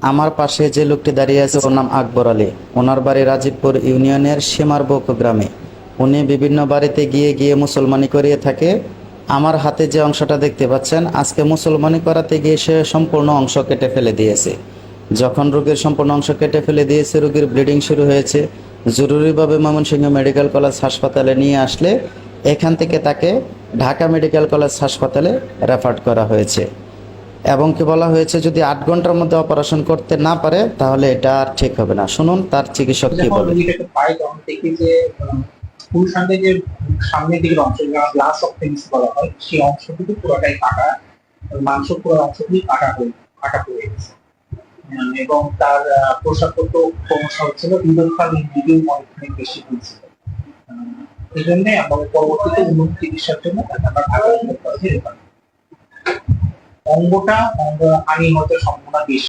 আমার পাশে যে লোকটি দাঁড়িয়ে আছে ওর নাম আকবর আলী। ওনার বাড়ি রাজীবপুর ইউনিয়নের সীমারবক গ্রামে। উনি বিভিন্ন বাড়িতে গিয়ে গিয়ে মুসলমানি করিয়ে থাকে। আমার হাতে যে অংশটা দেখতে পাচ্ছেন, আজকে মুসলমানি করাতে গিয়ে সে সম্পূর্ণ অংশ কেটে ফেলে দিয়েছে। যখন রোগীর সম্পূর্ণ অংশ কেটে ফেলে দিয়েছে, রোগীর ব্লিডিং শুরু হয়েছে। জরুরিভাবে ময়মনসিংহ মেডিকেল কলেজ হাসপাতালে নিয়ে আসলে এখান থেকে তাকে ঢাকা মেডিকেল কলেজ হাসপাতালে রেফার করা হয়েছে এবং কি বলা হয়েছে যদি 8 ঘন্টার মধ্যে অপারেশন করতে না পারে তাহলে এটা আর ঠিক হবে না। শুনুন তার চিকিৎসক কি বলে। পুরুষাঙ্গে যে সামনের দিকের অংশ গ্লাস অফ পেনিস বলা হয়, সেই অংশটুকু পুরোটাই কাটা, মাংস পুরো অংশটুকুই কাটা পড়ে গেছে। এবং তার প্রসাবগত সমস্যা হচ্ছিল, দীর্ঘকালীন ভিডিও অনেক বেশি হয়েছিল। এই জন্য আমাদের পরবর্তীতে উন্নত চিকিৎসার জন্য তাকে আমরা ঢাকা মেডিকেল কলেজে রেফার করি। অঙ্গ হানি হতে সম্ভাবনা বেশি।